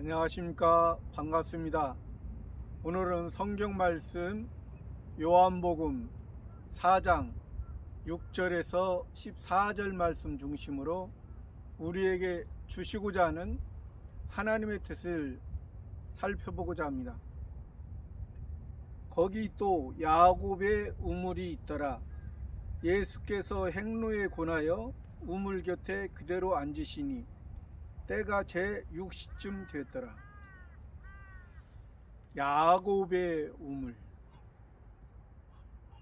안녕하십니까. 반갑습니다. 오늘은 성경 말씀 요한복음 4장 6절에서 14절 말씀 중심으로 우리에게 주시고자 하는 하나님의 뜻을 살펴보고자 합니다. 거기 또 야곱의 우물이 있더라. 예수께서 행로에 권하여 우물 곁에 그대로 앉으시니 때가 제6시쯤 되었더라. 야곱의 우물.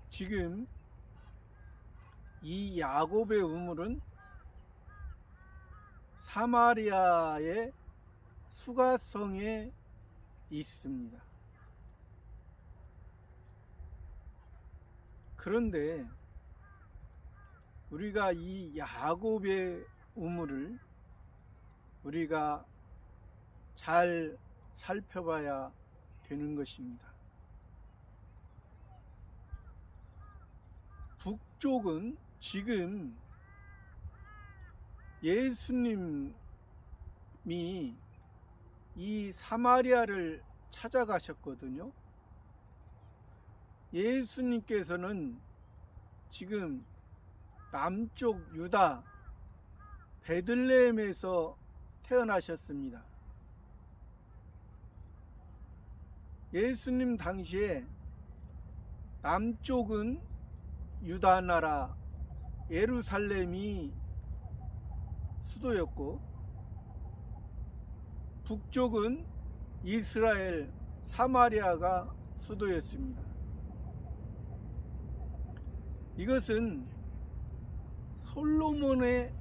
지금 이 야곱의 우물은 사마리아의 수가성에 있습니다. 그런데 우리가 이 야곱의 우물을 우리가 잘 살펴봐야 되는 것입니다. 북쪽은 지금 예수님이 이 사마리아를 찾아가셨거든요. 예수님께서는 지금 남쪽 유다 베들레헴에서 태어나셨습니다. 예수님 당시에 남쪽은 유다 나라 예루살렘이 수도였고, 북쪽은 이스라엘 사마리아가 수도였습니다. 이것은 솔로몬의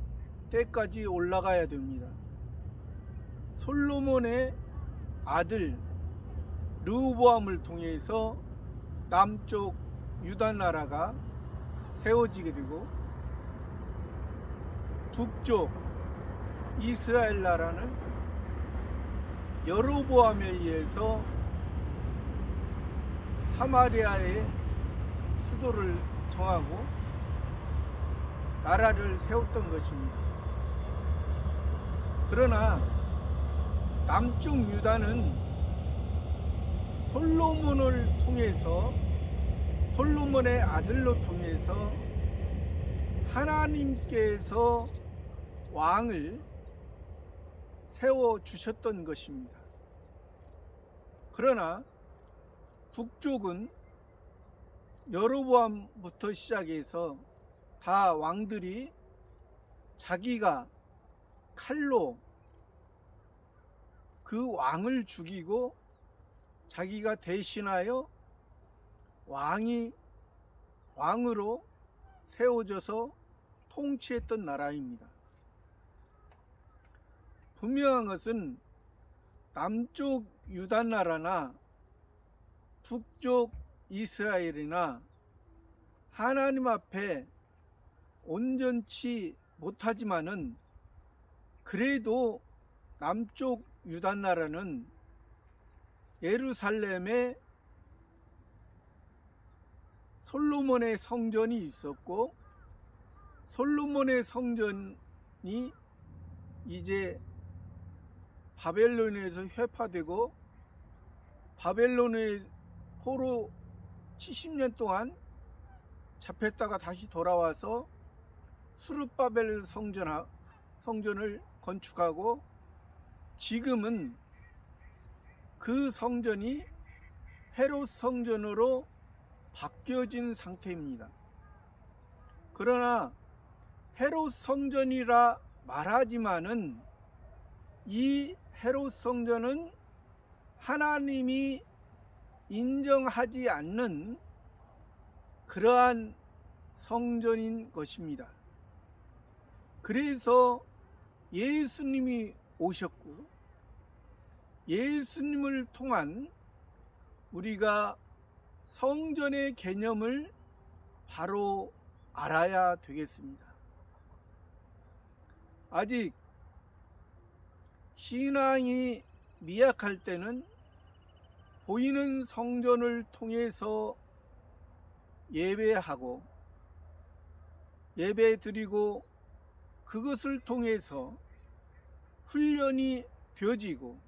때까지 올라가야 됩니다. 솔로몬의 아들 르호보암을 통해서 남쪽 유다 나라가 세워지게 되고, 북쪽 이스라엘 나라는 여로보암에 의해서 사마리아의 수도를 정하고 나라를 세웠던 것입니다. 그러나 남쪽 유다는 솔로몬을 통해서, 솔로몬의 아들로 통해서 하나님께서 왕을 세워주셨던 것입니다. 그러나 북쪽은 여로보암부터 시작해서 다 왕들이 자기가 칼로 그 왕을 죽이고 자기가 대신하여 왕으로 세워져서 통치했던 나라입니다. 분명한 것은 남쪽 유다 나라나 북쪽 이스라엘이나 하나님 앞에 온전치 못하지만은 그래도 남쪽 유다 나라는 예루살렘에 솔로몬의 성전이 있었고, 솔로몬의 성전이 이제 바벨론에서 회파되고 바벨론의 포로 70년 동안 잡혔다가 다시 돌아와서 수르바벨 성전을 건축하고, 지금은 그 성전이 헤롯 성전으로 바뀌어진 상태입니다. 그러나 헤롯 성전이라 말하지만은 이 헤롯 성전은 하나님이 인정하지 않는 그러한 성전인 것입니다. 그래서 예수님이 오셨고, 예수님을 통한 우리가 성전의 개념을 바로 알아야 되겠습니다. 아직 신앙이 미약할 때는 보이는 성전을 통해서 예배하고 예배 드리고 그것을 통해서 훈련이 되어지고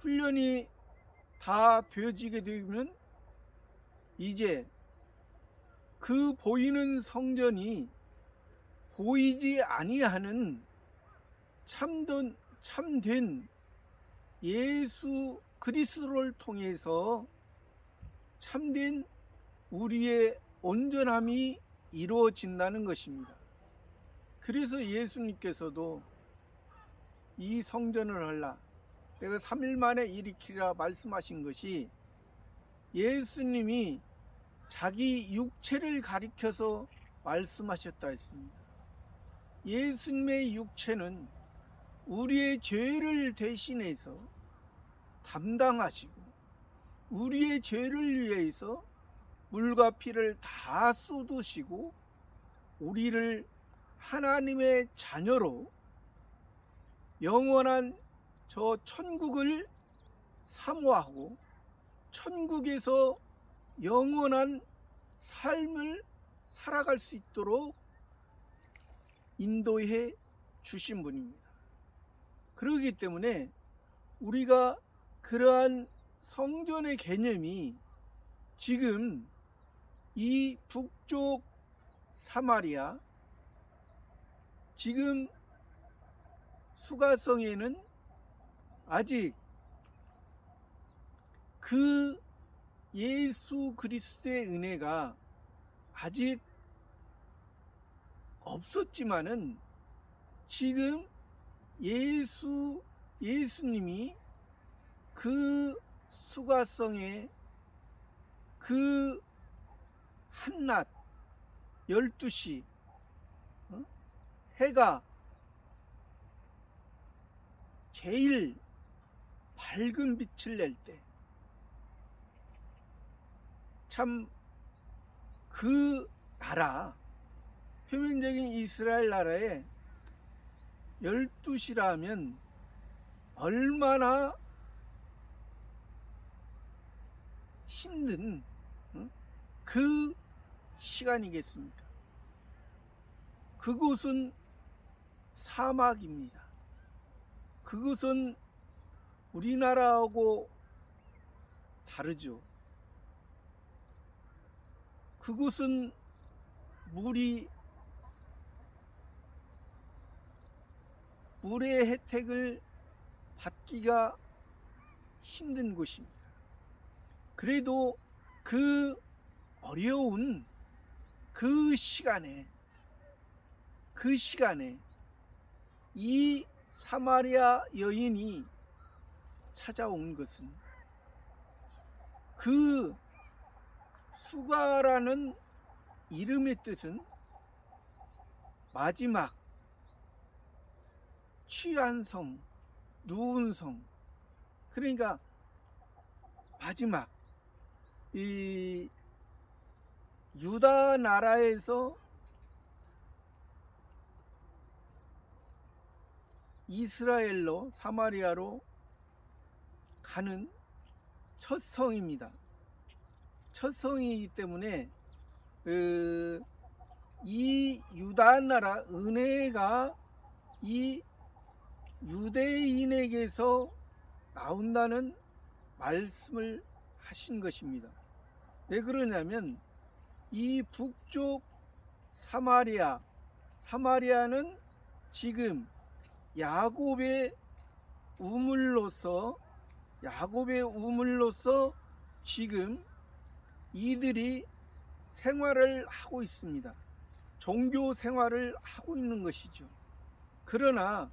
훈련이 다 되어지게 되면 이제 그 보이는 성전이 보이지 아니하는 참된 예수 그리스도를 통해서 참된 우리의 온전함이 이루어진다는 것입니다. 그래서 예수님께서도 이 성전을 하라, 내가 3일 만에 일으키리라 말씀하신 것이 예수님이 자기 육체를 가리켜서 말씀하셨다 했습니다. 예수님의 육체는 우리의 죄를 대신해서 담당하시고 우리의 죄를 위해서 물과 피를 다 쏟으시고 우리를 하나님의 자녀로 영원한 저 천국을 사모하고 천국에서 영원한 삶을 살아갈 수 있도록 인도해 주신 분입니다. 그렇기 때문에 우리가 그러한 성전의 개념이 지금 이 북쪽 사마리아, 지금 수가성에는 아직 그 예수 그리스도의 은혜가 아직 없었지만은 지금 예수님이 그 수가성에 그 한낮 12시 해가 제일 밝은 빛을 낼 때 참 그 나라, 표면적인 이스라엘 나라에 12시라면 얼마나 힘든 그 시간이겠습니까? 그곳은 사막입니다. 그곳은 우리나라하고 다르죠. 그곳은 물의 혜택을 받기가 힘든 곳입니다. 그래도 그 어려운 그 시간에 이 사마리아 여인이 찾아온 것은 그 수가라는 이름의 뜻은 마지막, 취한 성, 누운 성, 그러니까 마지막, 이 유다 나라에서 이스라엘로, 사마리아로 가는 첫 성입니다. 첫 성이기 때문에 이 유다 나라 은혜가 이 유대인에게서 나온다는 말씀을 하신 것입니다. 왜 그러냐면 이 북쪽 사마리아는 지금 야곱의 우물로서 지금 이들이 생활을 하고 있습니다. 종교 생활을 하고 있는 것이죠. 그러나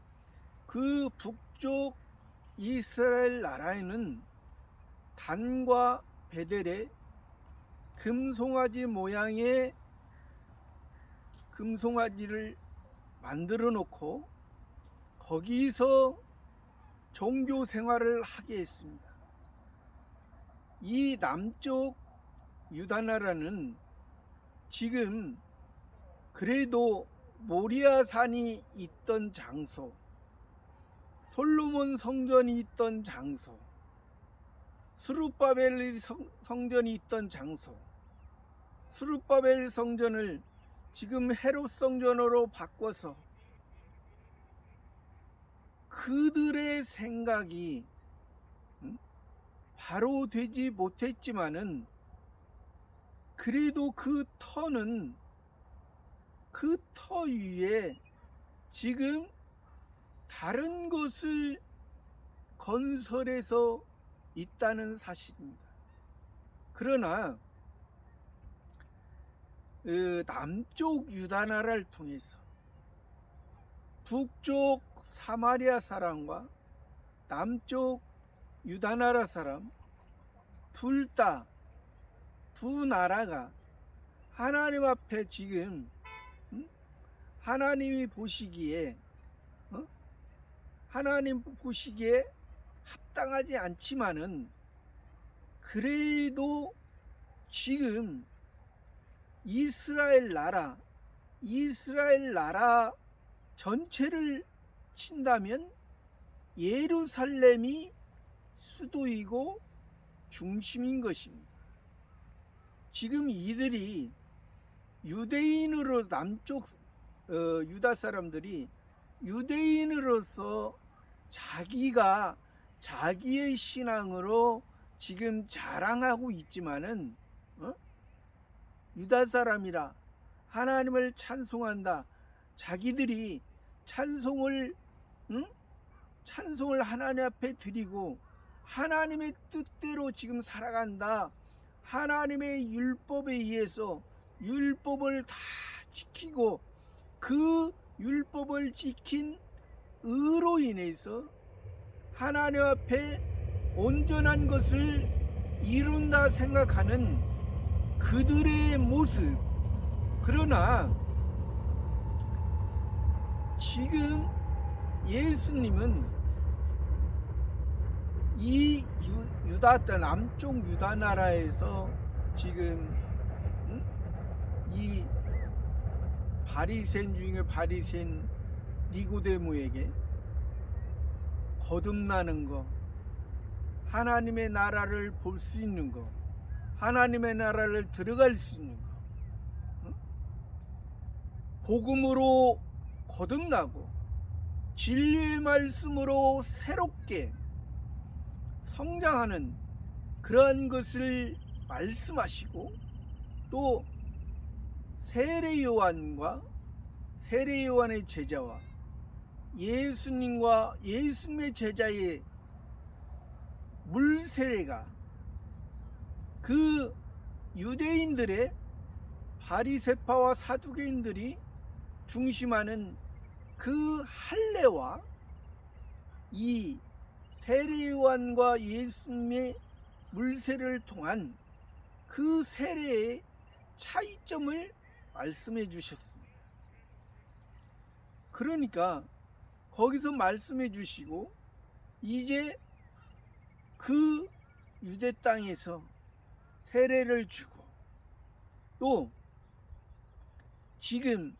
그 북쪽 이스라엘 나라에는 단과 베델에 금송아지 모양의 금송아지를 만들어 놓고 거기서 종교 생활을 하게 했습니다. 이 남쪽 유다나라는 지금 그래도 모리아산이 있던 장소, 솔로몬 성전이 있던 장소, 스룹바벨 성전이 있던 장소, 스룹바벨 성전을 지금 헤롯 성전으로 바꿔서 그들의 생각이 바로 되지 못했지만은 그래도 그 터는 그 터 위에 지금 다른 것을 건설해서 있다는 사실입니다. 그러나 남쪽 유다 나라를 통해서 북쪽 사마리아 사람과 남쪽 유다 나라 사람 둘 다 두 나라가 하나님 앞에 지금 하나님이 보시기에 하나님 보시기에 합당하지 않지만은 그래도 지금 이스라엘 나라 전체를 친다면 예루살렘이 수도이고 중심인 것입니다. 지금 이들이 유대인으로 남쪽 유다 사람들이 유대인으로서 자기가 자기의 신앙으로 지금 자랑하고 있지만은 유다 사람이라 하나님을 찬송한다. 자기들이 찬송을 하나님 앞에 드리고 하나님의 뜻대로 지금 살아간다. 하나님의 율법에 의해서 율법을 다 지키고 그 율법을 지킨 의로 인해서 하나님 앞에 온전한 것을 이룬다 생각하는 그들의 모습. 그러나 지금 예수님은 이 유다 남쪽 유다 나라에서 지금 이 바리새인 중에 바리새인 니고데모에게 거듭나는 거, 하나님의 나라를 볼 수 있는 거, 하나님의 나라를 들어갈 수 있는 거, 복음으로 거듭나고 진리의 말씀으로 새롭게 성장하는 그러한 것을 말씀하시고 또 세례 요한과 세례 요한의 제자와 예수님과 예수님의 제자의 물세례가 그 유대인들의 바리새파와 사두개인들이 중심하는 그 할례와 이 세례 요한과 예수님의 물세례를 통한 그 세례의 차이점을 말씀해 주셨습니다. 그러니까 거기서 말씀해 주시고 이제 그 유대 땅에서 세례를 주고 또 지금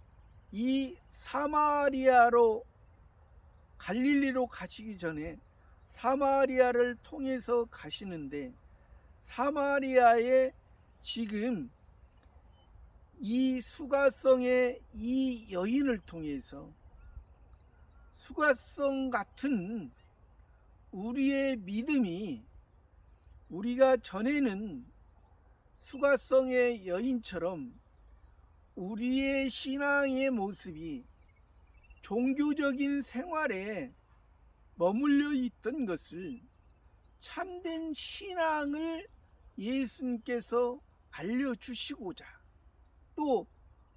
이 사마리아로 갈릴리로 가시기 전에 사마리아를 통해서 가시는데 사마리아에 지금 이 수가성의 이 여인을 통해서 수가성 같은 우리의 믿음이 우리가 전에는 수가성의 여인처럼 우리의 신앙의 모습이 종교적인 생활에 머물러 있던 것을 참된 신앙을 예수님께서 알려주시고자 또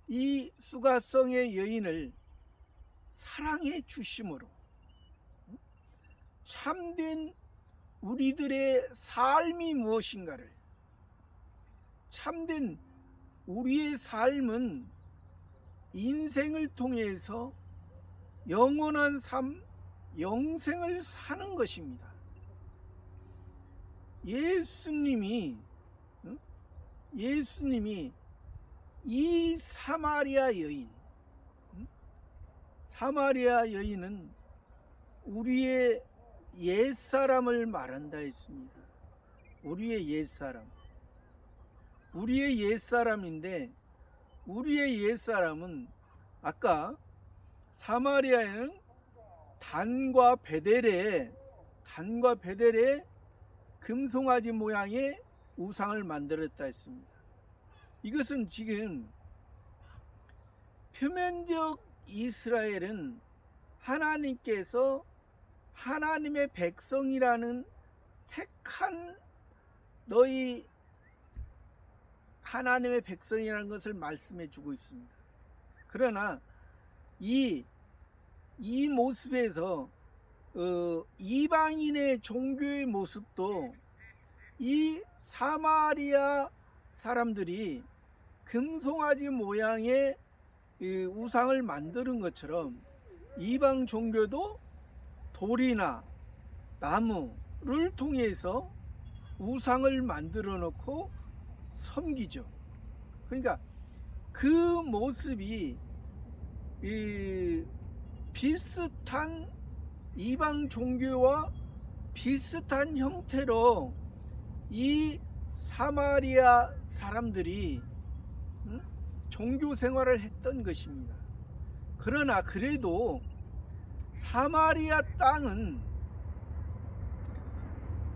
이 수가성의 여인을 사랑해 주심으로 참된 우리들의 삶이 무엇인가를 참된 우리의 삶은 인생을 통해서 영원한 삶, 영생을 사는 것입니다. 예수님이 이 사마리아 여인은 우리의 옛사람을 말한다 했습니다. 우리의 옛사람인데 우리의 옛사람은 아까 사마리아에는 단과 베델에 금송아지 모양의 우상을 만들었다 했습니다. 이것은 지금 표면적 이스라엘은 하나님께서 하나님의 백성이라는 택한 너희 하나님의 백성이라는 것을 말씀해 주고 있습니다. 그러나 이 모습에서 이방인의 종교의 모습도 이 사마리아 사람들이 금송아지 모양의 우상을 만드는 것처럼 이방 종교도 돌이나 나무를 통해서 우상을 만들어 놓고 섬기죠. 그러니까 그 모습이 비슷한 이방 종교와 비슷한 형태로 이 사마리아 사람들이 종교 생활을 했던 것입니다. 그러나 그래도 사마리아 땅은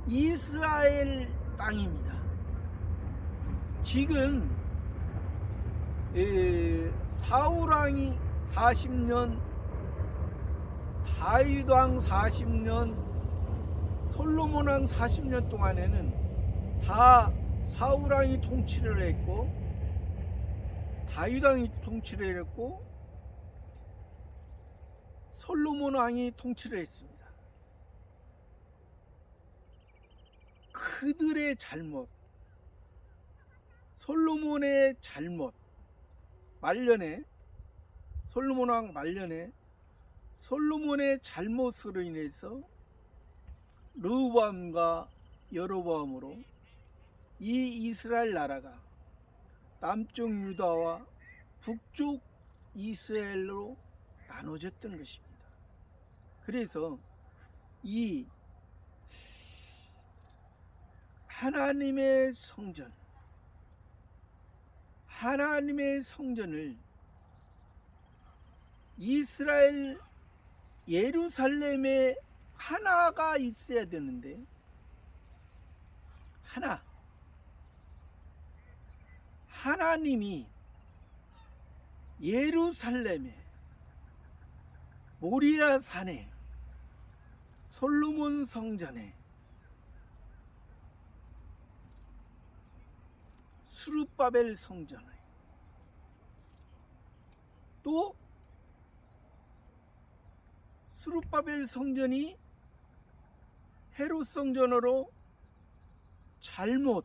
이스라엘 땅입니다. 지금 사울왕이 40년, 다윗왕 40년, 솔로몬왕 40년 동안에는 다 사울왕이 통치를 했고 다윗왕이 통치를 했고 솔로몬왕이 통치를 했습니다. 그들의 잘못, 솔로몬의 잘못, 말년에 솔로몬왕 말년에 솔로몬의 잘못으로 인해서 르호보암과 여로보암으로 이 이스라엘 나라가 남쪽 유다와 북쪽 이스라엘로 나눠졌던 것입니다. 그래서 이 하나님의 성전을 이스라엘 예루살렘에 하나가 있어야 되는데 하나님이 예루살렘에 모리아 산에 솔로몬 성전에 스룹바벨 성전에 또 스룹바벨 성전이 헤롯 성전으로 잘못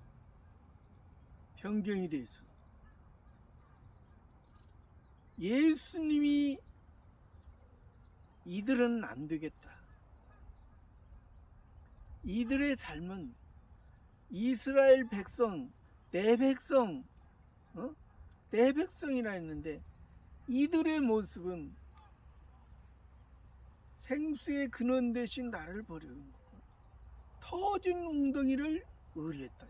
변경이 돼서 예수님이 이들은 안 되겠다. 이들의 삶은 이스라엘 백성, 내 백성, 내 백성이라 했는데 이들의 모습은 생수의 근원 대신 나를 버리는 거고 터진 웅덩이를 의리했다.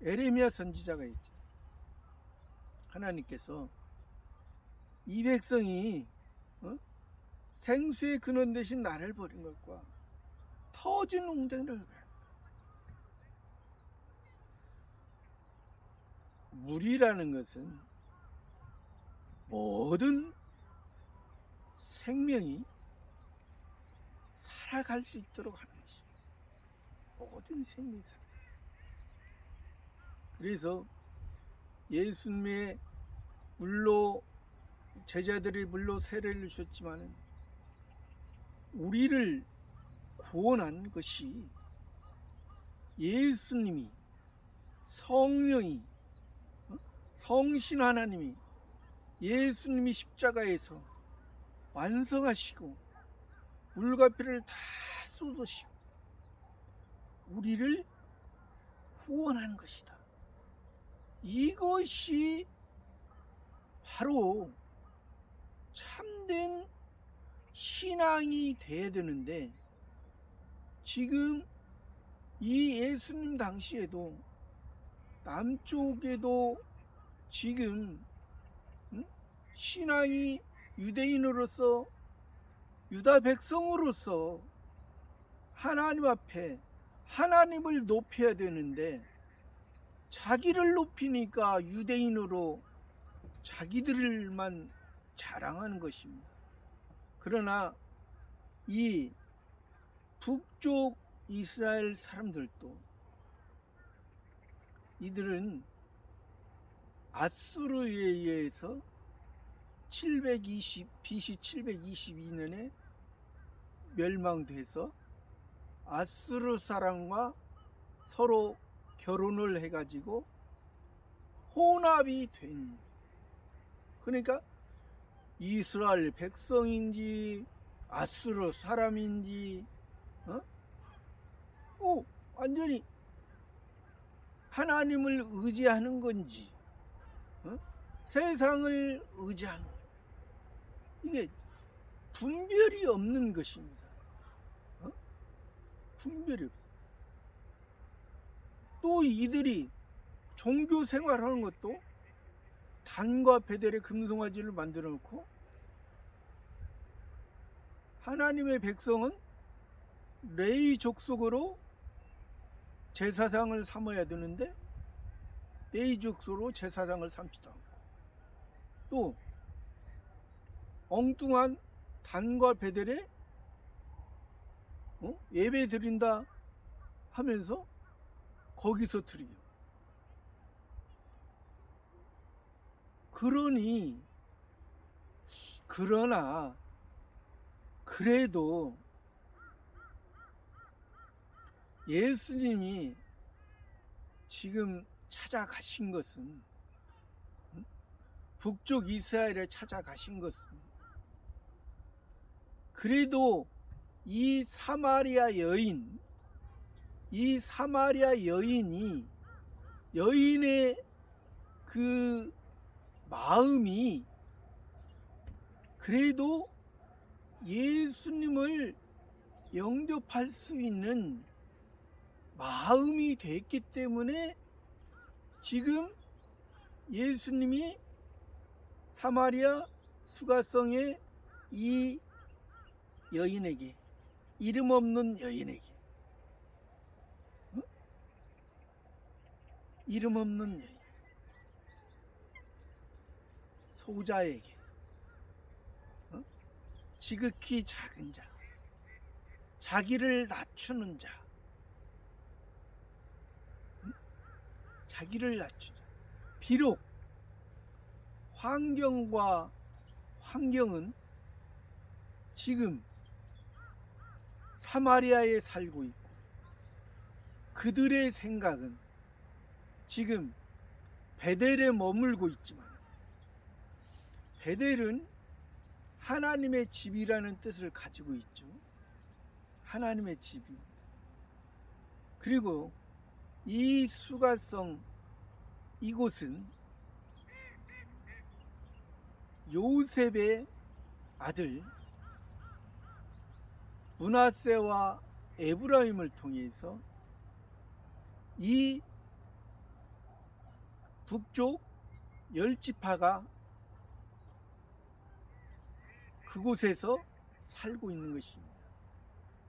에레미야 선지자가 있죠. 하나님께서 이 백성이 생수의 근원 대신 나를 버린 것과 터진 웅덩이를 물이라는 것은 모든 생명이 살아갈 수 있도록 하는 것입니다. 모든 생명이 살아갈 수 있도록. 그래서 예수님의 물로 제자들이 물로 세례를 주셨지만 우리를 구원한 것이 예수님이 성령이 성신 하나님이 예수님이 십자가에서 완성하시고 물과 피를 다 쏟으시고 우리를 구원한 것이다. 이것이 바로 참된 신앙이 돼야 되는데 지금 이 예수님 당시에도 남쪽에도 지금 신앙이 유대인으로서 유다 백성으로서 하나님 앞에 하나님을 높여야 되는데 자기를 높이니까 유대인으로 자기들만 자랑하는 것입니다. 그러나 이 북쪽 이스라엘 사람들도 이들은 아수르에 의해서 BC 722년에 멸망돼서 아수르 사람과 서로 결혼을 해가지고 혼합이 된, 그러니까 이스라엘 백성인지 아수르 사람인지 완전히 하나님을 의지하는 건지 세상을 의지하는 건지, 이게 분별이 없는 것입니다. 분별이 없어. 또 이들이 종교 생활하는 것도 단과 베델의 금송아지를 만들어 놓고, 하나님의 백성은 레위 족속으로 제사장을 삼아야 되는데 레위 족속으로 제사장을 삼지도 않고, 또 엉뚱한 단과 베델에 예배 드린다 하면서 거기서 드리고, 그러나 그래도 예수님이 지금 찾아가신 것은, 북쪽 이스라엘에 찾아가신 것은, 그래도 이 사마리아 여인이 여인의 그 마음이 그래도 예수님을 영접할 수 있는 마음이 됐기 때문에 지금 예수님이 사마리아 수가성의 이 여인에게, 이름 없는 여인에게, 이름 없는 여인, 소자에게, 지극히 작은 자, 자기를 낮추는 자, 자기를 낮추자. 비록 환경은 지금 사마리아에 살고 있고, 그들의 생각은 지금 베델에 머물고 있지만, 베델은 하나님의 집이라는 뜻을 가지고 있죠. 하나님의 집입니다. 그리고 이 수가성, 이곳은 요셉의 아들 므낫세와 에브라임을 통해서 이 북쪽 10지파가 그곳에서 살고 있는 것입니다.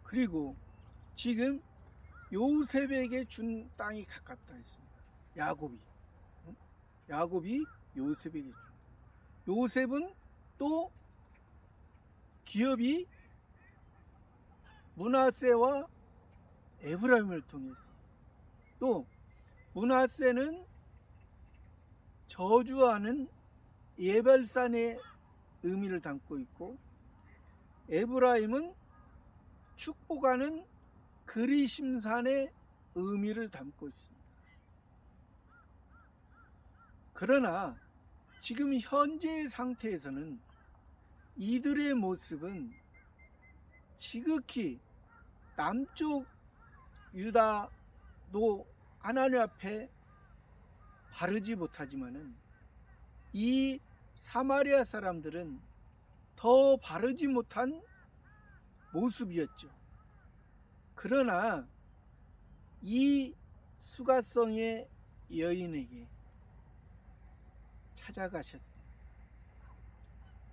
그리고 지금 요셉에게 준 땅이 가깝다 했습니다. 야곱이 요셉에게 준. 요셉은 또 기업이 므낫세와 에브라임을 통해서, 또 므낫세는 저주하는 예발산의 의미를 담고 있고, 에브라임은 축복하는 그리심산의 의미를 담고 있습니다. 그러나 지금 현재의 상태에서는 이들의 모습은 지극히 남쪽 유다도 하나님 앞에 바르지 못하지만은 이 사마리아 사람들은 더 바르지 못한 모습이었죠. 그러나 이 수가성의 여인에게 찾아가셨습니다.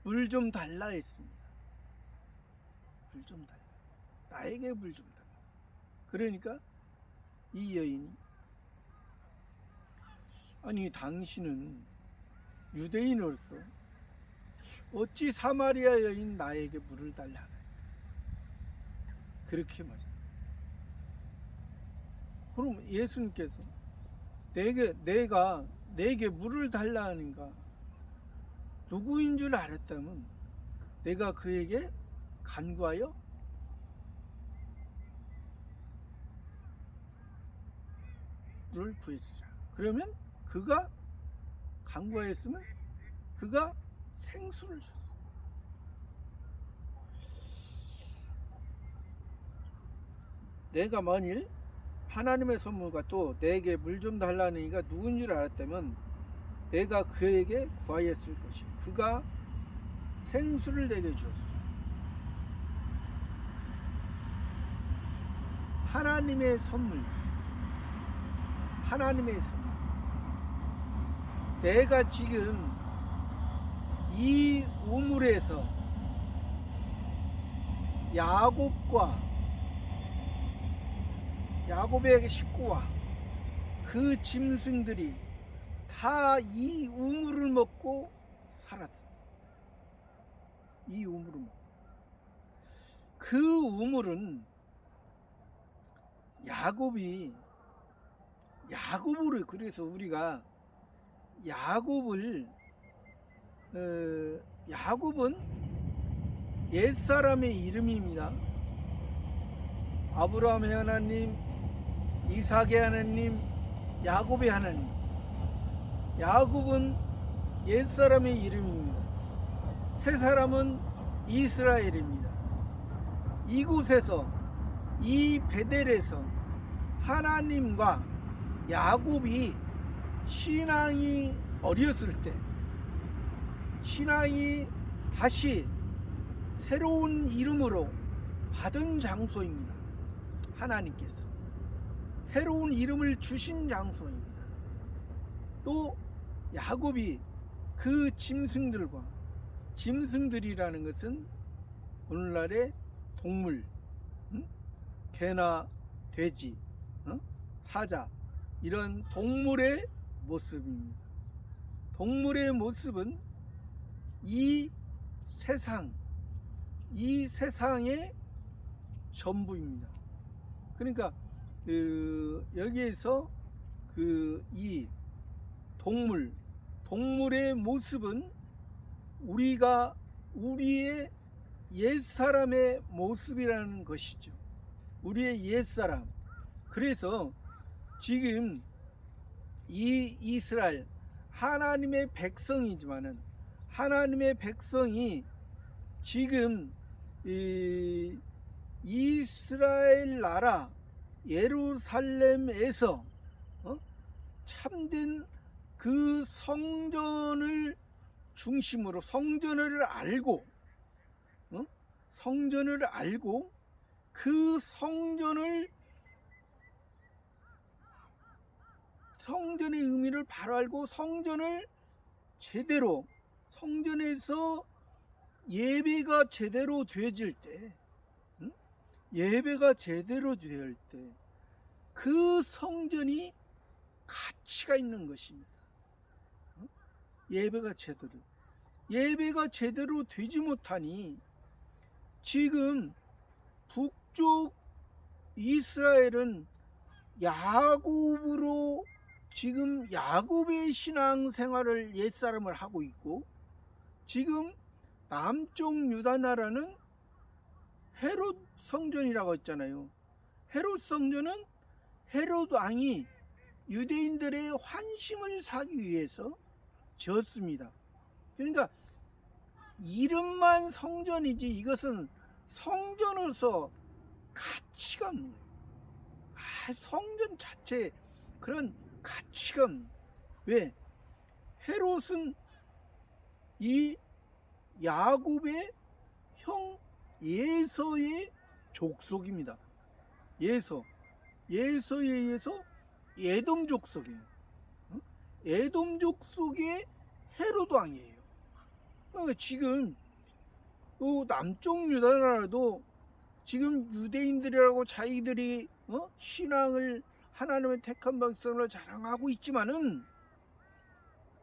물 좀 달라 했습니다. 물 좀 달라. 나에게 물 좀 달라. 그러니까 이 여인이, 아니 당신은 유대인으로서 어찌 사마리아 여인 나에게 물을 달라 하나, 그렇게 말해요. 그럼 예수님께서 내게 물을 달라 하는가, 누구인 줄 알았다면 내가 그에게 간구하여 물을 구했으라. 그러면 그가 간구하였으면 그가 생수를 줬어. 내가 만일 하나님의 선물과 또 내게 물 좀 달라는 이가 누군 줄 알았다면 내가 그에게 구하였을 것이요 그가 생수를 내게 주었어. 하나님의 선물, 하나님의 선물. 내가 지금 이 우물에서 야곱의 식구와 그 짐승들이 다 이 우물을 먹고 살았어. 이 우물을 먹고. 그 우물은 야곱으로, 그래서 우리가 야곱은 옛사람의 이름입니다. 아브라함의 하나님, 이삭의 하나님, 야곱의 하나님. 야곱은 옛사람의 이름입니다. 새 사람은 이스라엘입니다. 이곳에서, 이 베델에서 하나님과 야곱이 신앙이 어렸을 때, 신앙이 다시 새로운 이름으로 받은 장소입니다. 하나님께서 새로운 이름을 주신 장소입니다. 또 야곱이 그 짐승들이라는 것은 오늘날의 동물, 개나 돼지, 사자, 이런 동물의 모습입니다. 동물의 모습은 이 세상의 전부입니다. 그러니까 여기에서 이 동물의 모습은 우리의 옛사람의 모습이라는 것이죠. 우리의 옛사람. 그래서 지금 이 이스라엘, 하나님의 백성이지만은 하나님의 백성이 지금 이스라엘 나라 예루살렘에서 참된 그 성전을 중심으로 성전을 알고 그 성전의 의미를 바로 알고 성전에서 예배가 제대로 되어질 때, 그 성전이 가치가 있는 것입니다. 예배가 제대로 되지 못하니 지금 북쪽 이스라엘은 야곱으로 지금 야곱의 신앙생활을 옛사람을 하고 있고, 지금 남쪽 유다 나라는 헤롯 성전이라고 했잖아요. 헤롯 성전은 헤롯 왕이 유대인들의 환심을 사기 위해서 지었습니다. 그러니까 이름만 성전이지 이것은 성전으로서 가치가 없는 거예요. 성전 자체에 그런 가치가 없는 거예요. 왜? 헤롯은 이 야곱의 형 예서의 족속입니다. 예서에 의해서 에돔 족속이에요. 에돔 족속의 헤롯 왕이에요. 그러니까 지금 남쪽 유다 나라도 지금 유대인들이라고 자기들이 신앙을 하나님의 택한 백성을 자랑하고 있지만은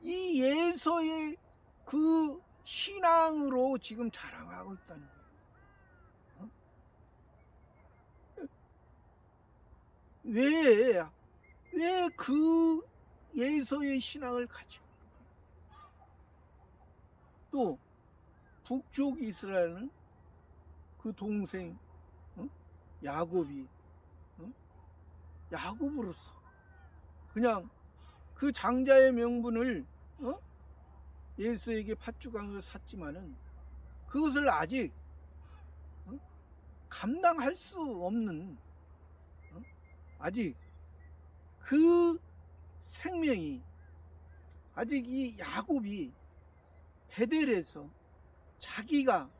이 예서의 그 신앙으로 지금 자랑하고 있다는 거예요. 왜 그 예서의 신앙을 가지고 또 북쪽 이스라엘은 그 동생 야곱이 야곱으로서 그냥 그 장자의 명분을 예수에게 팥죽강을 샀지만은 그것을 아직 감당할 수 없는 아직 그 생명이 아직 이 야곱이 베델에서 자기가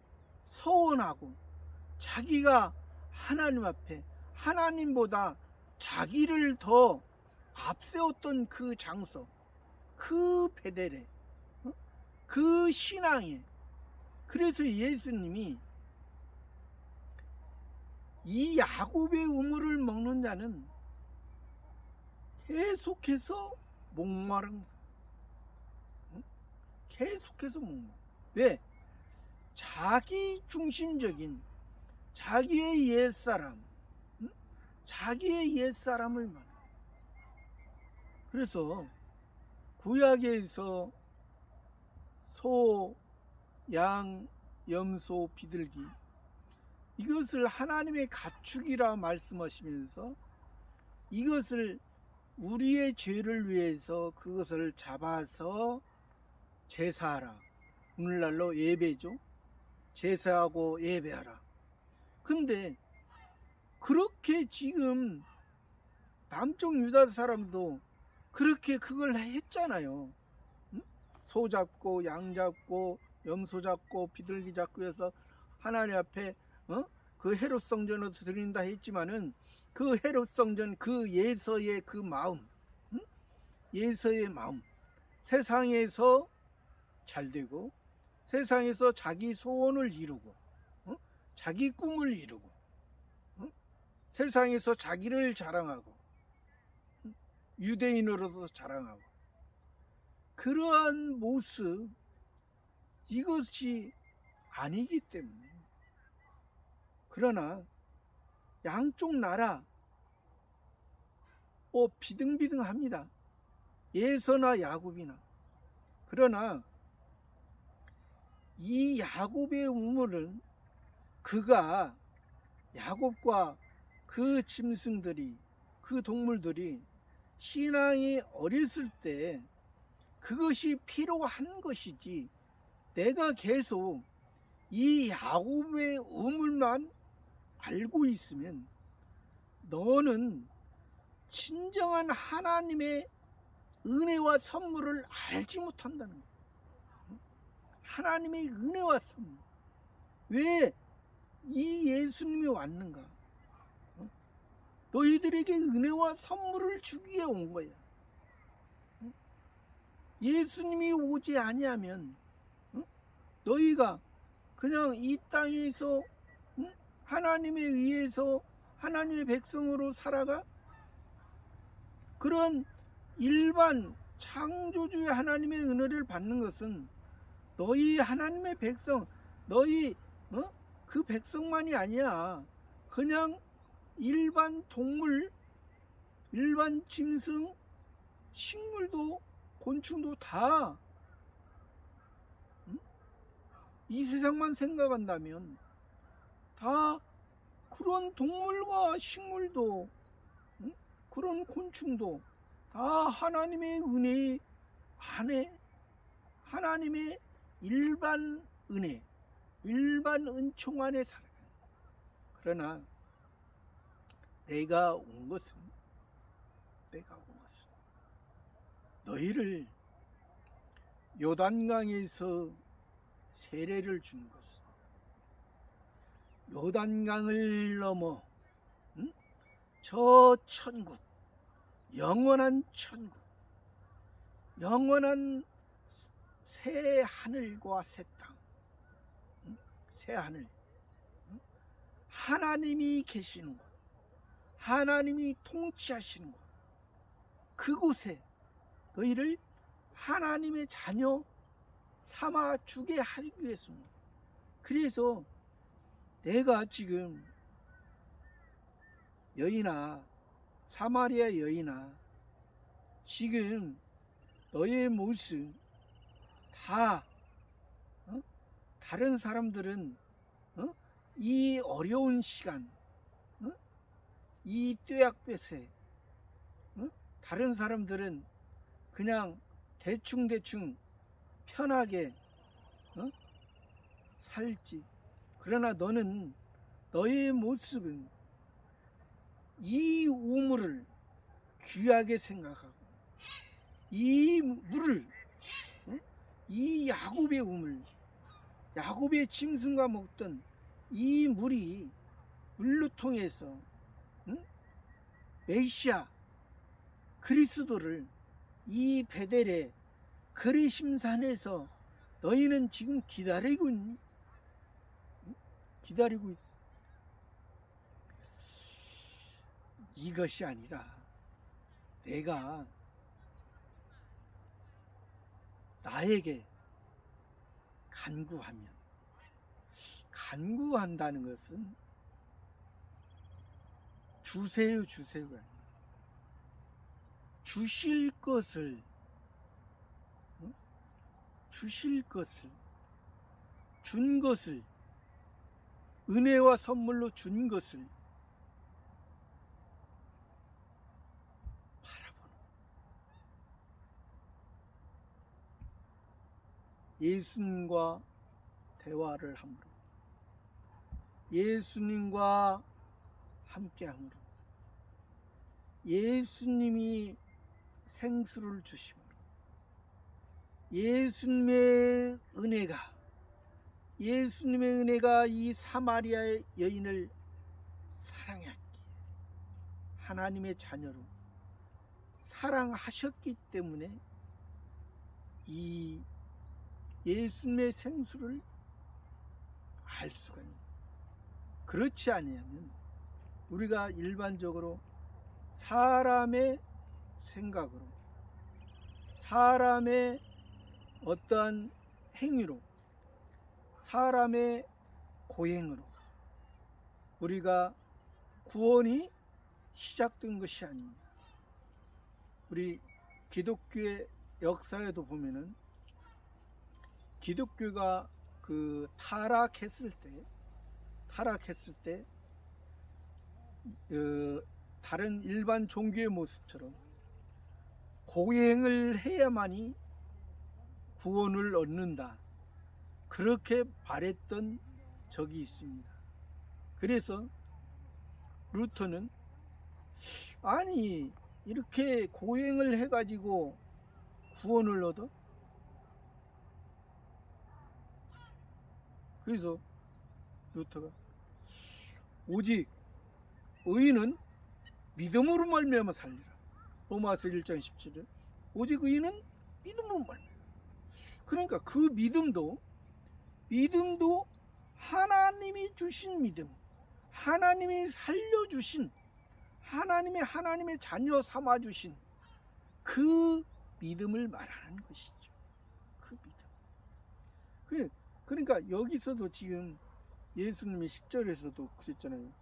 서원하고 자기가 하나님 앞에 하나님보다 자기를 더 앞세웠던 그 장소, 그 베델에 그 신앙에, 그래서 예수님이 이 야곱의 우물을 먹는 자는 계속해서 목마른, 계속해서 목마른. 왜? 자기 중심적인 자기의 옛사람, 자기의 옛사람을 말해. 그래서 구약에서 소, 양, 염소, 비둘기 이것을 하나님의 가축이라 말씀하시면서 이것을 우리의 죄를 위해서 그것을 잡아서 제사하라. 오늘날로 예배죠. 제사하고 예배하라. 근데 그렇게 지금 남쪽 유다 사람도 그렇게 그걸 했잖아요. 소 잡고 양 잡고 염소 잡고 비둘기 잡고 해서 하나님 앞에 그 헤롯 성전으로 드린다 했지만은 그 헤롯 성전 그 예서의 그 마음, 예서의 마음, 세상에서 잘 되고 세상에서 자기 소원을 이루고 자기 꿈을 이루고 세상에서 자기를 자랑하고 유대인으로서 자랑하고 그러한 모습, 이것이 아니기 때문에. 그러나 양쪽 나라 비등비등합니다. 예서나 야곱이나. 그러나 이 야곱의 우물은 그가 야곱과 그 짐승들이 그 동물들이 신앙이 어렸을 때 그것이 필요한 것이지, 내가 계속 이 야곱의 우물만 알고 있으면 너는 진정한 하나님의 은혜와 선물을 알지 못한다는 거예요. 하나님의 은혜와 선물. 왜 이 예수님이 왔는가? 너희들에게 은혜와 선물을 주기 위해 온 거야. 예수님이 오지 아니하면 너희가 그냥 이 땅에서 하나님에 의해서 하나님의 백성으로 살아가? 그런 일반 창조주의 하나님의 은혜를 받는 것은 너희 하나님의 백성, 너희 그 백성만이 아니야. 그냥 일반 동물, 일반 짐승, 식물도 곤충도 다 이 세상만 생각한다면 다 그런 동물과 식물도 그런 곤충도 다 하나님의 은혜 안에, 하나님의 일반 은혜, 일반 은총 안에 살아요. 그러나 내가 온 것은 너희를 요단강에서 세례를 준 것은 요단강을 넘어 저 천국, 영원한 천국, 영원한 새 하늘과 새 땅, 새 하늘, 하나님이 계시는 곳, 하나님이 통치하시는 곳, 그곳에 너희를 하나님의 자녀 삼아 주게 하기 위해서입니다. 그래서 내가 지금 여인아, 사마리아 여인아, 지금 너의 모습 다 다른 사람들은 이 어려운 시간, 이 뙤약볕에 다른 사람들은 그냥 대충대충 편하게 살지. 그러나 너는, 너의 모습은 이 우물을 귀하게 생각하고 이 물을, 이 야곱의 우물, 야곱의 짐승과 먹던 이 물이 물로 통해서 메시아 그리스도를 이 베델의 그리심산에서 너희는 지금 기다리고 있니? 기다리고 있어. 이것이 아니라 내가 나에게 간구하면, 간구한다는 것은 주세요 주세요가 아니라 주실 것을, 주실 것을, 준 것을, 은혜와 선물로 준 것을 바라보는, 예수님과 대화를 함으로, 예수님과 함께함으로, 예수님이 생수를 주심으로, 예수님의 은혜가 이 사마리아 여인을 사랑했기에, 하나님의 자녀로 사랑하셨기 때문에 이 예수님의 생수를 알 수가 있는. 그렇지 아니하면 우리가 일반적으로 사람의 생각으로, 사람의 어떠한 행위로, 사람의 고행으로 우리가 구원이 시작된 것이 아닙니다. 우리 기독교의 역사에도 보면은 기독교가 타락했을 때 다른 일반 종교의 모습처럼 고행을 해야만이 구원을 얻는다, 그렇게 바랬던 적이 있습니다. 그래서 루터는 아니 이렇게 고행을 해가지고 구원을 얻어? 그래서 루터가 오직 의인은 믿음으로 말미암아 살리라. 로마서 1장 17절. 오직 의인은 믿음으로 말미암아. 그러니까 그 믿음도 하나님이 주신 믿음, 하나님이 살려주신, 하나님의 자녀 삼아주신 그 믿음을 말하는 것이죠. 그 믿음. 그러니까 여기서도 지금 예수님이 10절에서도 그랬잖아요.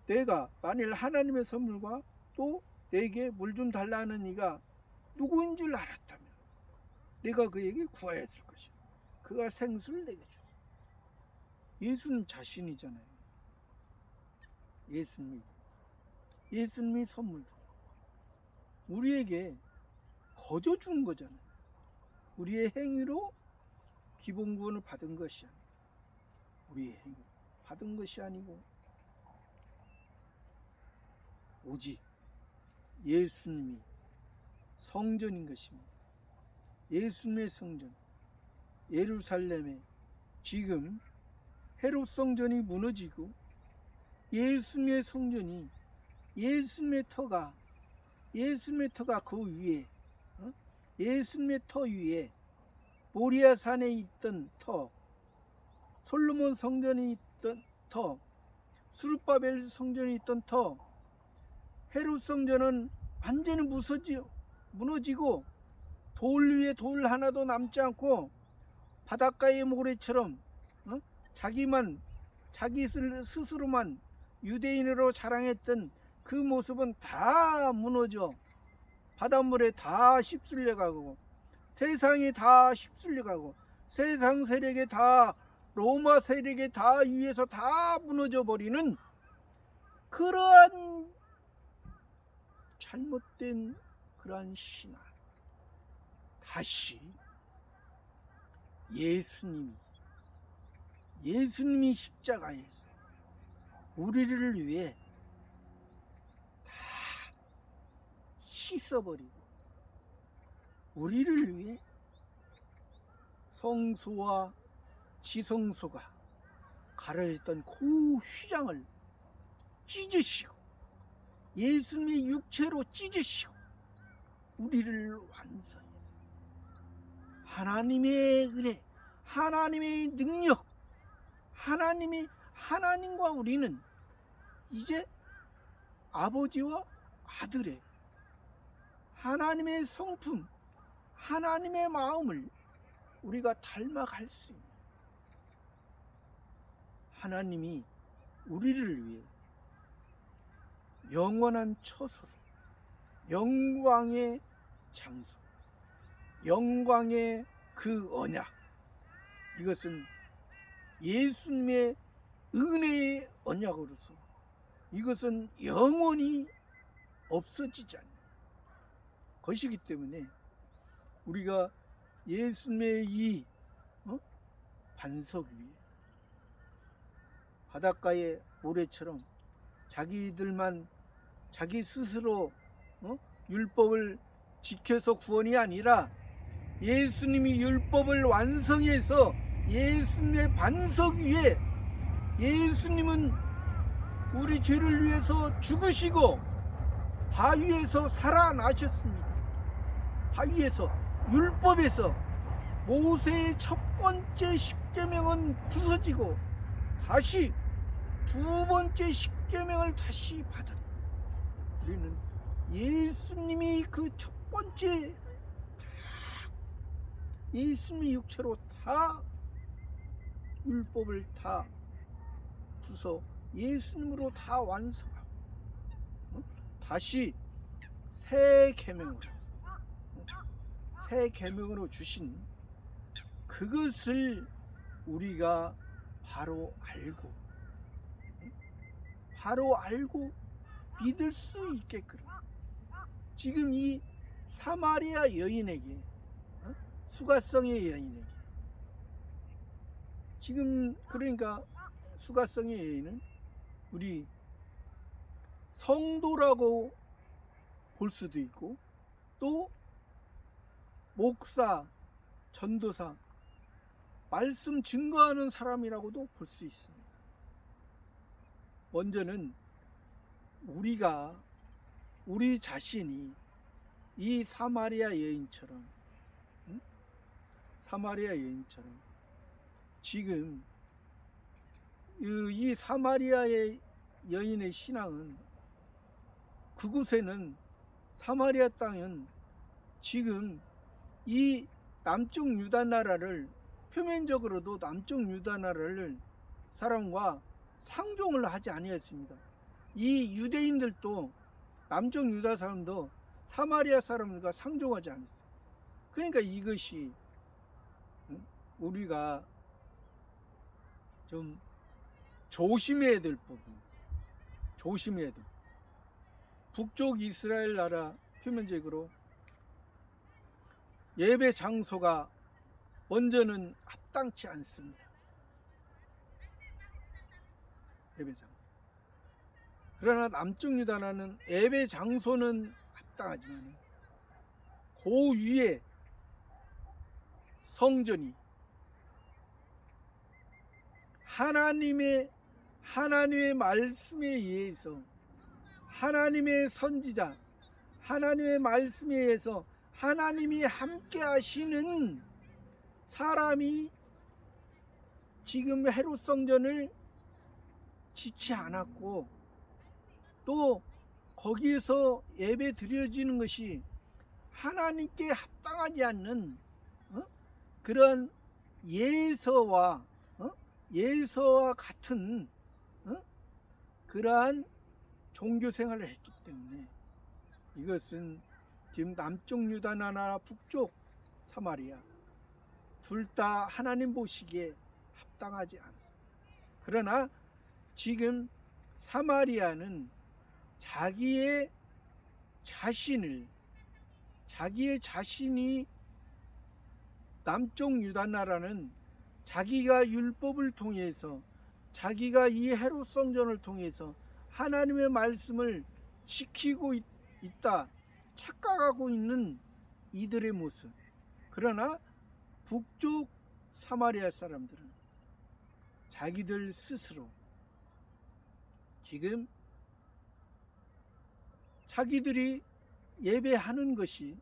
내가 만일 하나님의 선물과 또 내게 물 좀 달라는 이가 누구인 줄 알았다면 내가 그에게 구하였을 것이야. 그가 생수를 내게 주소. 예수님 자신이잖아요. 예수님이 선물 주, 우리에게 거저 준 거잖아요. 우리의 행위로 기본 구원을 받은 것이 아니고, 우리의 행위로 받은 것이 아니고, 오직 예수님이 성전인 것입니다. 예수님의 성전, 예루살렘에 지금 헤롯 성전이 무너지고 예수님의 성전이, 예수님의 터가 그 위에, 예수님의 터 위에 모리아산에 있던 터, 솔로몬 성전이 있던 터, 수르바벨 성전이 있던 터, 헤롯 성전은 완전히 무너지요. 무너지고 돌 위에 돌 하나도 남지 않고 바닷가의 모래처럼 자기 스스로만 유대인으로 자랑했던 그 모습은 다 무너져 바닷물에 다 휩쓸려가고 세상이 다 휩쓸려가고 세상 세력에 다 로마 세력에 다 의해서 다 무너져 버리는 그러한 잘못된 그러한 신앙. 다시 예수님이 십자가에서 우리를 위해 다 씻어버리고 우리를 위해 성소와 지성소가 가려졌던 그 휘장을 찢으시고 예수님의 육체로 찢으시고 우리를 완성했어요. 하나님의 은혜, 하나님의 능력, 하나님과 우리는 이제 아버지와 아들의 하나님의 성품, 하나님의 마음을 우리가 닮아갈 수 있는 하나님이 우리를 위해 영원한 처소로 영광의 장소, 영광의 그 언약, 이것은 예수님의 은혜의 언약으로서 이것은 영원히 없어지지 않는 것이기 때문에 우리가 예수님의 이 반석 위에 바닷가의 모래처럼 자기들만 자기 스스로 율법을 지켜서 구원이 아니라 예수님이 율법을 완성해서 예수님의 반석 위에 예수님은 우리 죄를 위해서 죽으시고 바위에서 살아나셨습니다. 바위에서 율법에서 모세의 첫 번째 십계명은 부서지고 다시 두 번째 십계명을 다시 받은 우리는 예수님이 그 첫 번째 예수님의 육체로 다 율법을 다 부서 예수님으로 다 완성하고 다시 새 계명으로 주신 그것을 우리가 바로 알고 믿을 수 있게끔 지금 이 사마리아 여인에게 수가성의 여인에게 지금 그러니까 수가성의 여인은 우리 성도라고 볼 수도 있고 또 목사, 전도사, 말씀 증거하는 사람이라고도 볼 수 있습니다. 먼저는 우리 자신이 이 사마리아 여인처럼 지금 이 사마리아의 여인의 신앙은 그곳에는 사마리아 땅은 지금 이 남쪽 유다 나라를 표면적으로도 남쪽 유다 나라를 사람과 상종을 하지 아니했습니다. 이 유대인들도 남쪽 유다 사람도 사마리아 사람들과 상종하지 않았어요. 그러니까 이것이 우리가 좀 조심해야 될 부분, 북쪽 이스라엘 나라 표면적으로 예배 장소가 먼저는 합당치 않습니다. 예배 장소. 그러나 남쪽 유다나는 예배 장소는 합당하지만 그 위에 성전이 하나님의 말씀에 의해서 하나님의 선지자 하나님의 말씀에 의해서 하나님이 함께 하시는 사람이 지금 헤롯 성전을 짓지 않았고 또 거기에서 예배 드려지는 것이 하나님께 합당하지 않는 그런 예서와 같은 그러한 종교 생활을 했기 때문에 이것은 지금 남쪽 유다나 북쪽 사마리아 둘 다 하나님 보시기에 합당하지 않습니다. 그러나 지금 사마리아는 자기의 자신이 남쪽 유다 나라는 자기가 율법을 통해서 자기가 이 헤롯 성전을 통해서 하나님의 말씀을 지키고 있다 착각하고 있는 이들의 모습. 그러나 북쪽 사마리아 사람들은 자기들 스스로 지금 자기들이 예배하는 것이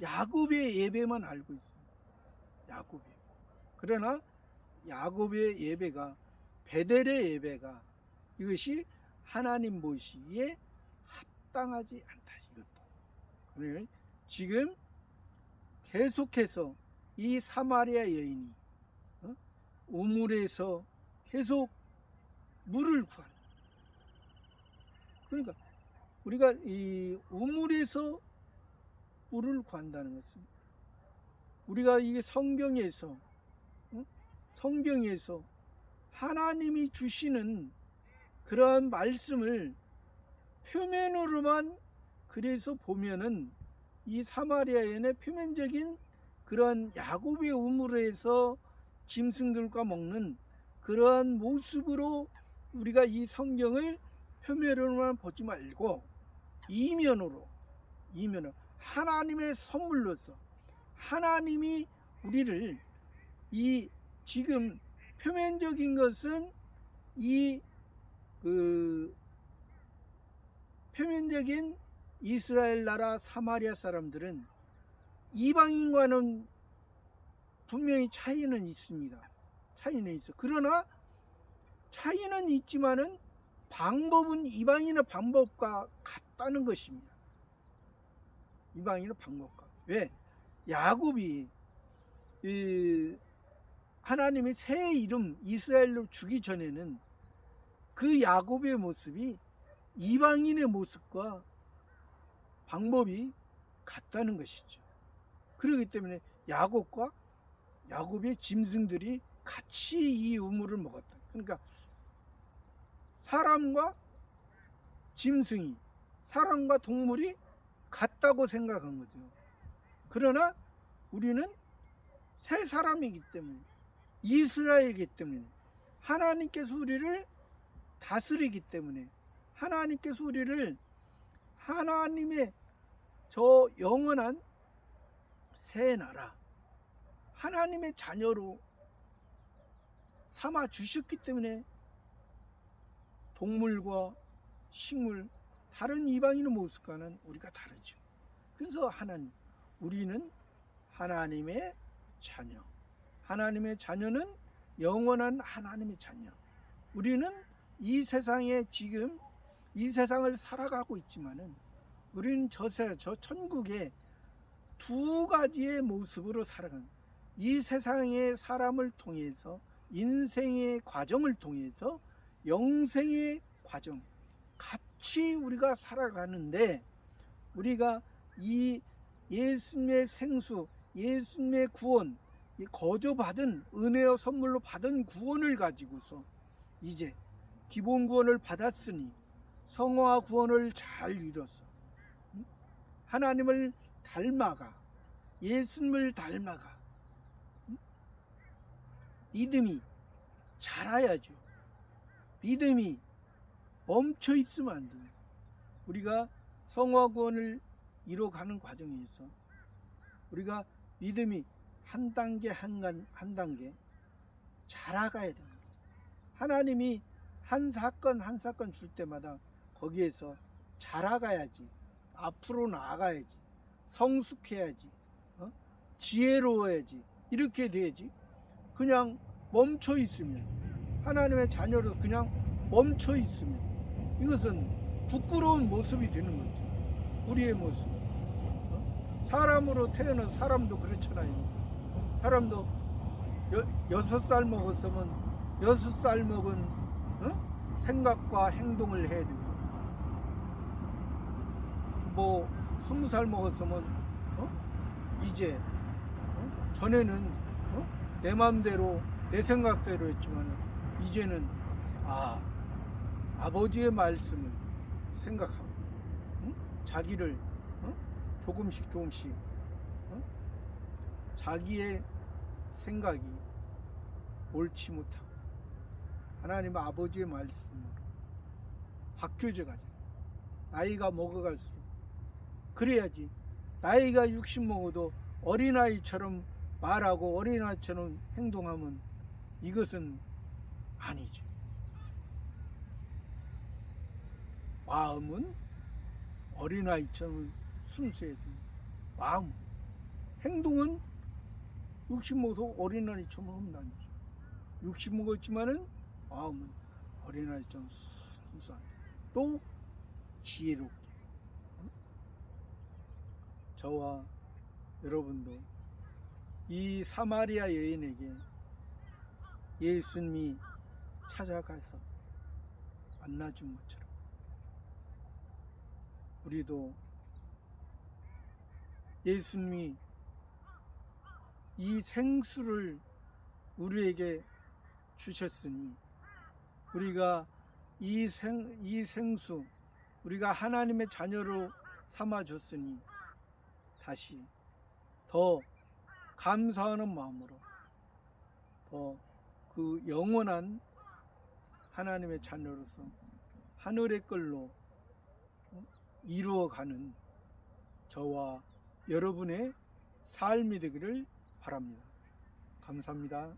야곱의 예배만 알고 있습니다. 야곱의. 그러나 야곱의 예배가 베델의 예배가 이것이 하나님 보시기에 합당하지 않다. 이것도. 지금 계속해서 이 사마리아 여인이 우물에서 계속 물을 구하는. 그러니까 우리가 이 우물에서 물을 구한다는 것은 우리가 이게 성경에서 하나님이 주시는 그러한 말씀을 표면으로만 그래서 보면은 이 사마리아인의 표면적인 그런 야곱의 우물에서 짐승들과 먹는 그러한 모습으로 우리가 이 성경을 표면으로만 보지 말고 이면으로 하나님의 선물로서 하나님이 우리를 이 지금 표면적인 것은 표면적인 이스라엘 나라 사마리아 사람들은 이방인과는 분명히 차이는 있습니다. 차이는 있어. 그러나 차이는 있지만은 방법은 이방인의 방법과 같다는 것입니다. 이방인의 방법과. 왜? 야곱이 하나님의 새 이름 이스라엘로 주기 전에는 그 야곱의 모습이 이방인의 모습과 방법이 같다는 것이죠. 그렇기 때문에 야곱의 짐승들이 같이 이 우물을 먹었다. 그러니까 사람과 짐승이, 사람과 동물이 같다고 생각한 거죠. 그러나 우리는 새 사람이기 때문에, 이스라엘이기 때문에, 하나님께서 우리를 다스리기 때문에, 하나님께서 우리를 하나님의 저 영원한 새 나라, 하나님의 자녀로 삼아 주셨기 때문에 동물과 식물, 다른 이방인의 모습과는 우리가 다르죠. 그래서 우리는 하나님의 자녀. 하나님의 자녀는 영원한 하나님의 자녀. 우리는 이 세상에 지금 이 세상을 살아가고 있지만은 우리는 저 천국에 두 가지의 모습으로 살아가는, 이 세상의 사람을 통해서 인생의 과정을 통해서 영생의 과정 같이 우리가 살아가는데, 우리가 이 예수님의 생수, 예수님의 구원, 거저받은 은혜와 선물로 받은 구원을 가지고서 이제 기본 구원을 받았으니 성화 구원을 잘 이뤄서 하나님을 닮아가, 예수님을 닮아가 믿음이 자라야죠. 믿음이 멈춰 있으면 안 돼요. 우리가 성화 구원을 이뤄가는 과정에서 우리가 믿음이 한 단계 한 단계 자라가야 됩니다. 하나님이 한 사건 한 사건 줄 때마다 거기에서 자라가야지, 앞으로 나아가야지, 성숙해야지, 지혜로워야지, 이렇게 돼야지. 그냥 멈춰 있으면, 하나님의 자녀로 그냥 멈춰 있으면 이것은 부끄러운 모습이 되는 거죠. 우리의 모습. 사람으로 태어난 사람도 그렇잖아요. 사람도 6살 먹었으면 6살 먹은 생각과 행동을 해야 되고, 뭐 20살 먹었으면 이제 전에는 내 마음대로 내 생각대로 했지만 이제는 아버지의 말씀을 생각하고 자기를 조금씩 자기의 생각이 옳지 못하고 하나님 아버지의 말씀으로 바뀌어져 가지고 나이가 먹어갈수록, 그래야지 나이가 60 먹어도 어린아이처럼 말하고 어린아이처럼 행동하면 이것은 아니죠. 마음은 어린아이처럼 순수해야 됩니다. 마음은. 행동은 60 먹어도 어린아이처럼 하면 안 되죠. 60 먹었지만은 마음은 어린아이처럼 순수한, 또 지혜롭게. 저와 여러분도 이 사마리아 여인에게 예수님이 찾아가서 만나준 것처럼 우리도 예수님이 이 생수를 우리에게 주셨으니, 우리가 이 생수, 우리가 하나님의 자녀로 삼아줬으니 다시 더 감사하는 마음으로 더 그 영원한 하나님의 자녀로서 하늘의 걸로 이루어가는 저와 여러분의 삶이 되기를 바랍니다. 감사합니다.